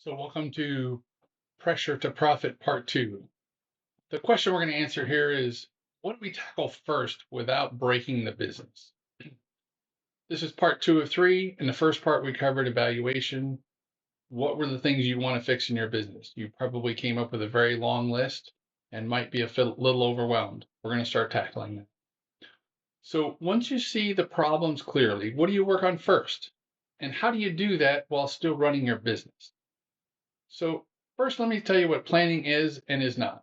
So, welcome to Pressure to Profit Part 2. The question we're going to answer here is, what do we tackle first without breaking the business? This is part 2 of 3. In the first part, we covered evaluation. What were the things you want to fix in your business? You probably came up with a very long list and might be a little overwhelmed. We're going to start tackling that. So, once you see the problems clearly, what do you work on first? And how do you do that while still running your business? So, first, let me tell you what planning is and is not.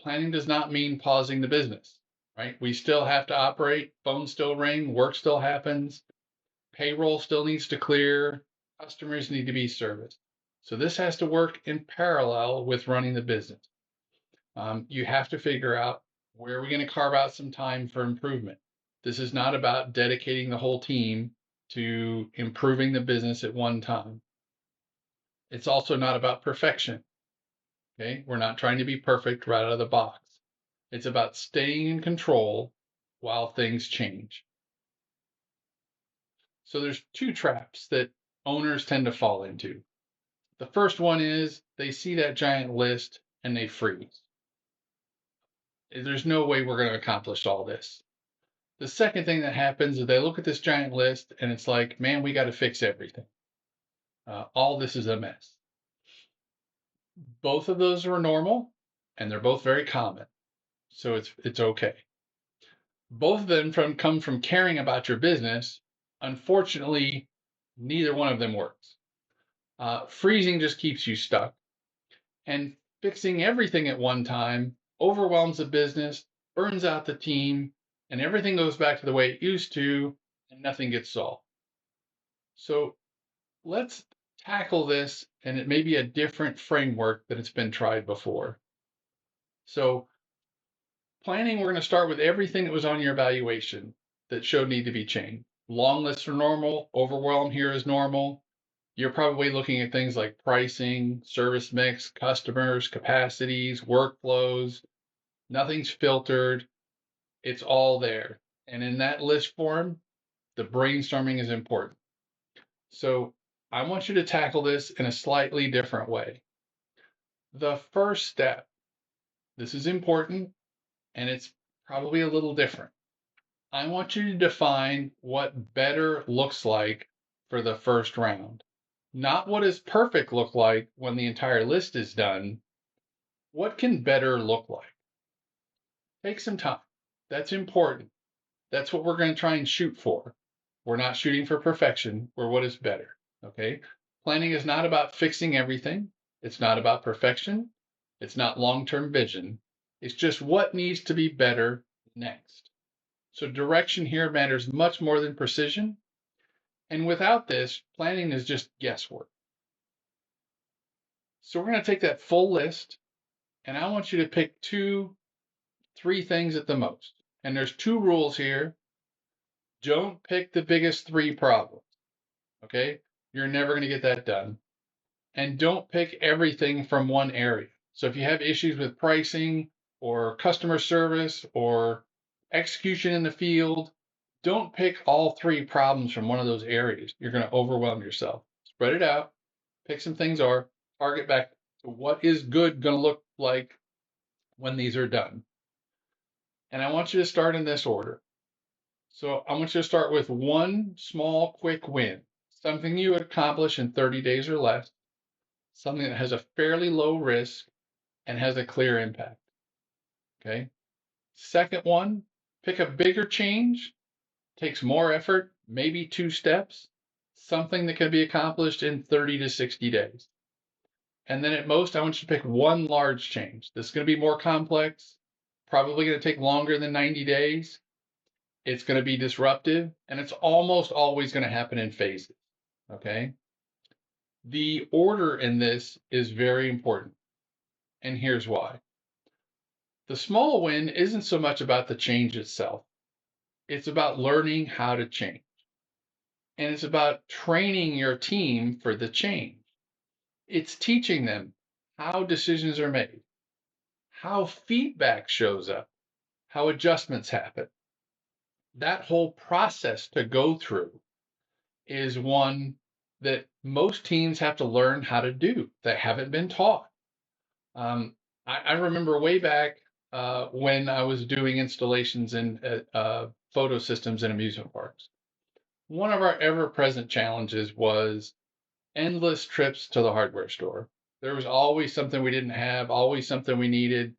Planning does not mean pausing the business, right? We still have to operate, phones still ring, work still happens, payroll still needs to clear, customers need to be serviced. So this has to work in parallel with running the business. You have to figure out, where are we going to carve out some time for improvement? This is not about dedicating the whole team to improving the business at one time. It's also not about perfection. Okay, we're not trying to be perfect right out of the box. It's about staying in control while things change. So there's two traps that owners tend to fall into. The first one is they see that giant list and they freeze. There's no way we're going to accomplish all this. The second thing that happens is they look at this giant list and it's like, man, we got to fix everything. All this is a mess. Both of those are normal and they're both very common. So it's okay. Both of them come from caring about your business. Unfortunately, neither one of them works. Freezing just keeps you stuck, and fixing everything at one time overwhelms the business, burns out the team, and everything goes back to the way it used to, and nothing gets solved. So let's tackle this, and it may be a different framework that it's been tried before. So planning, we're going to start with everything that was on your evaluation that showed need to be changed. Long lists are normal. Overwhelm here is normal. You're probably looking at things like pricing, service mix, customers, capacities, workflows. Nothing's filtered. It's all there. And in that list form, the brainstorming is important. So I want you to tackle this in a slightly different way. The first step, this is important, and it's probably a little different. I want you to define what better looks like for the first round. Not what does perfect look like when the entire list is done. What can better look like? Take some time. That's important. That's what we're going to try and shoot for. We're not shooting for perfection. We're what is better. Okay. Planning is not about fixing everything. It's not about perfection. It's not long-term vision. It's just what needs to be better next. So direction here matters much more than precision. And without this, planning is just guesswork. So we're going to take that full list, and I want you to pick 2, 3 things at the most. And there's 2 rules here. Don't pick the biggest 3 problems. Okay? You're never going to get that done. And don't pick everything from one area. So if you have issues with pricing or customer service or execution in the field, don't pick all 3 problems from one of those areas. You're going to overwhelm yourself. Spread it out, pick some things are, target back to what is good going to look like when these are done. And I want you to start in this order. So I want you to start with one small, quick win, something you accomplish in 30 days or less, something that has a fairly low risk and has a clear impact. Okay. Second one, pick a bigger change, takes more effort, maybe 2 steps, something that can be accomplished in 30 to 60 days. And then at most, I want you to pick one large change. This is going to be more complex, probably going to take longer than 90 days. It's going to be disruptive, and it's almost always going to happen in phases. Okay. The order in this is very important, and here's why. The small win isn't so much about the change itself. It's about learning how to change. And it's about training your team for the change. It's teaching them how decisions are made, how feedback shows up, how adjustments happen. That whole process to go through is one that most teams have to learn how to do that haven't been taught. Um, I remember way back when I was doing installations in photo systems in amusement parks. One of our ever present challenges was endless trips to the hardware store. There was always something we didn't have, always something we needed.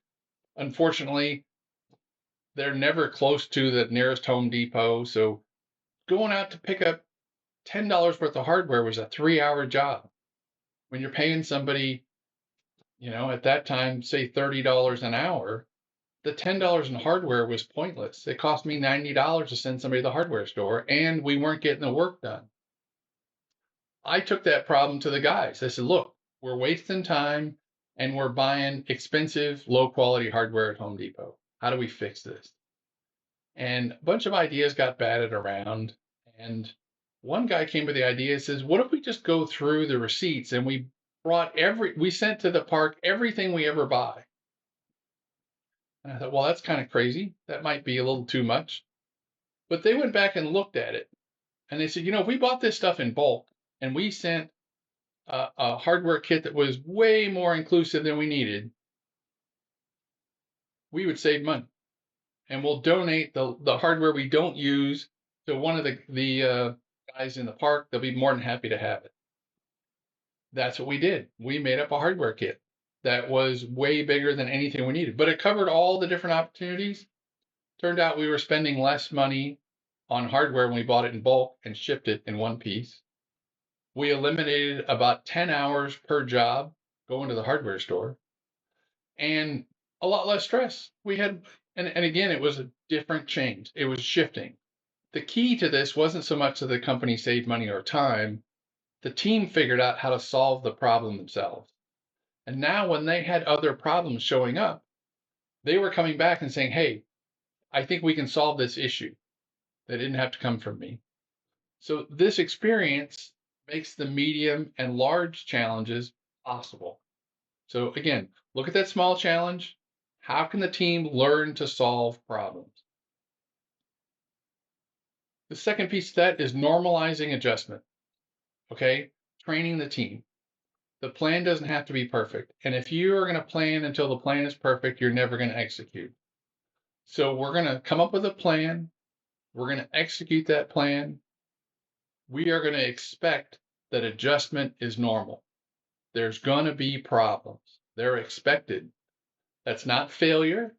Unfortunately, they're never close to the nearest Home Depot. So going out to pick up $10 worth of hardware was a 3 hour job. When you're paying somebody, at that time, say $30 an hour, the $10 in hardware was pointless. It cost me $90 to send somebody to the hardware store, and we weren't getting the work done. I took that problem to the guys. I said, look, we're wasting time and we're buying expensive, low quality hardware at Home Depot. How do we fix this? And a bunch of ideas got batted around. And one guy came with the idea, says, what if we just go through the receipts and we sent to the park everything we ever buy? And I thought, well, that's kind of crazy. That might be a little too much. But they went back and looked at it and they said, if we bought this stuff in bulk and we sent a hardware kit that was way more inclusive than we needed, we would save money. And we'll donate the hardware we don't use to one of the guys in the park. They'll be more than happy to have it. That's what we did. We made up a hardware kit that was way bigger than anything we needed, but it covered all the different opportunities. Turned out we were spending less money on hardware when we bought it in bulk and shipped it in one piece. We eliminated about 10 hours per job going to the hardware store and a lot less stress. And again, it was a different change. It was shifting. The key to this wasn't so much that the company saved money or time. The team figured out how to solve the problem themselves. And now when they had other problems showing up, they were coming back and saying, hey, I think we can solve this issue. They didn't have to come from me. So this experience makes the medium and large challenges possible. So again, look at that small challenge. How can the team learn to solve problems? The second piece of that is normalizing adjustment. Okay, training the team. The plan doesn't have to be perfect. And if you are going to plan until the plan is perfect, you're never going to execute. So we're going to come up with a plan. We're going to execute that plan. We are going to expect that adjustment is normal. There's going to be problems. They're expected. That's not failure.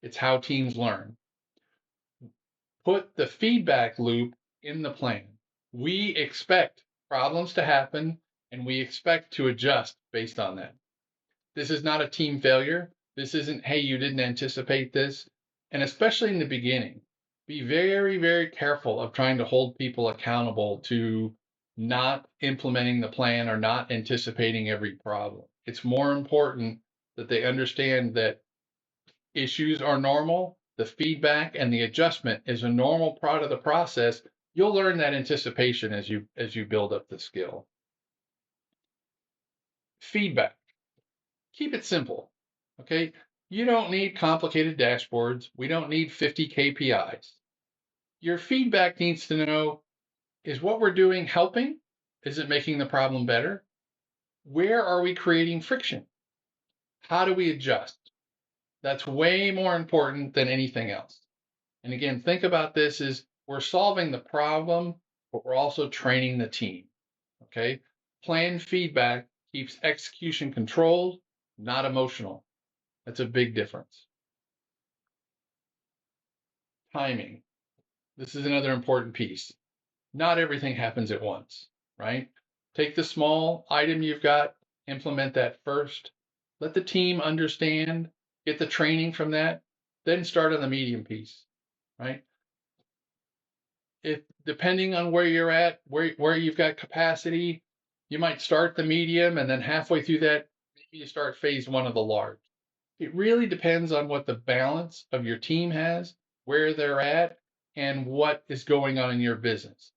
It's how teams learn. Put the feedback loop in the plan. We expect problems to happen and we expect to adjust based on that. This is not a team failure. This isn't, hey, you didn't anticipate this. And especially in the beginning, be very, very careful of trying to hold people accountable to not implementing the plan or not anticipating every problem. It's more important that they understand that issues are normal, the feedback and the adjustment is a normal part of the process. You'll learn that anticipation as you build up the skill. Feedback. Keep it simple. Okay? You don't need complicated dashboards. We don't need 50 KPIs. Your feedback needs to know, is what we're doing helping? Is it making the problem better? Where are we creating friction? How do we adjust? That's way more important than anything else. And again, think about this as we're solving the problem, but we're also training the team. Okay? Planned feedback keeps execution controlled, not emotional. That's a big difference. Timing. This is another important piece. Not everything happens at once, right? Take the small item you've got, implement that first. Let the team understand, get the training from that, then start on the medium piece, right? If depending on where you're at, where you've got capacity, you might start the medium and then halfway through that, maybe you start phase one of the large. It really depends on what the balance of your team has, where they're at, and what is going on in your business.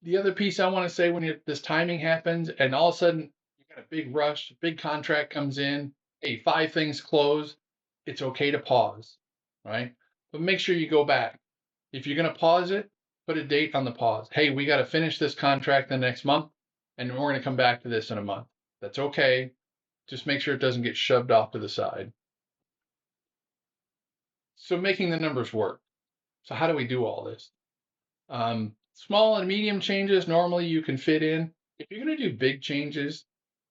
The other piece I want to say when this timing happens and all of a sudden you got a big rush, big contract comes in, hey, 5 things close, it's okay to pause, right? But make sure you go back. If you're going to pause it, put a date on the pause. Hey, we got to finish this contract the next month. and we're going to come back to this in a month. That's okay. Just make sure it doesn't get shoved off to the side. So making the numbers work. So how do we do all this? Small and medium changes normally you can fit in. If you're going to do big changes,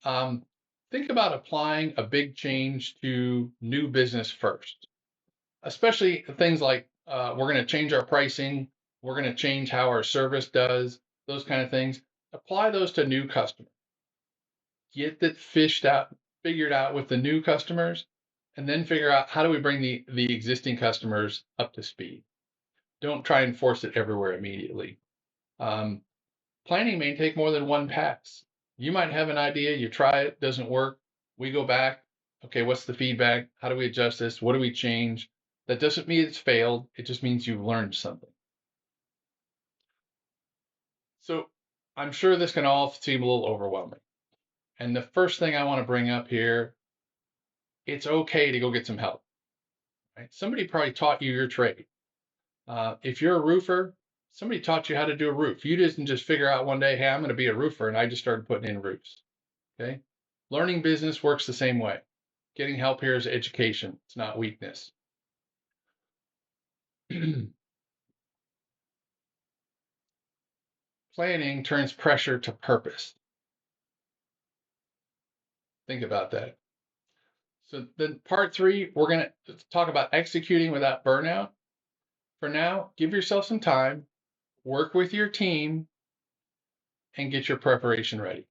um, think about applying a big change to new business first, especially things like we're going to change our pricing, we're going to change how our service does, those kind of things. Apply those to new customers. Get that figured out with the new customers, and then figure out how do we bring the existing customers up to speed. Don't try and force it everywhere immediately. Um, Planning may take more than one pass. You might have an idea, you try it, doesn't work. We go back. Okay, what's the feedback? How do we adjust this? What do we change? That doesn't mean it's failed. It just means you've learned something. So I'm sure this can all seem a little overwhelming. And the first thing I want to bring up here, it's okay to go get some help. Right? Somebody probably taught you your trade. If you're a roofer, somebody taught you how to do a roof. You didn't just figure out one day, hey, I'm going to be a roofer, and I just started putting in roofs. Okay. Learning business works the same way. Getting help here is education, it's not weakness. Planning turns pressure to purpose. Think about that. So then part 3, we're going to talk about executing without burnout. For now, give yourself some time, work with your team, and get your preparation ready.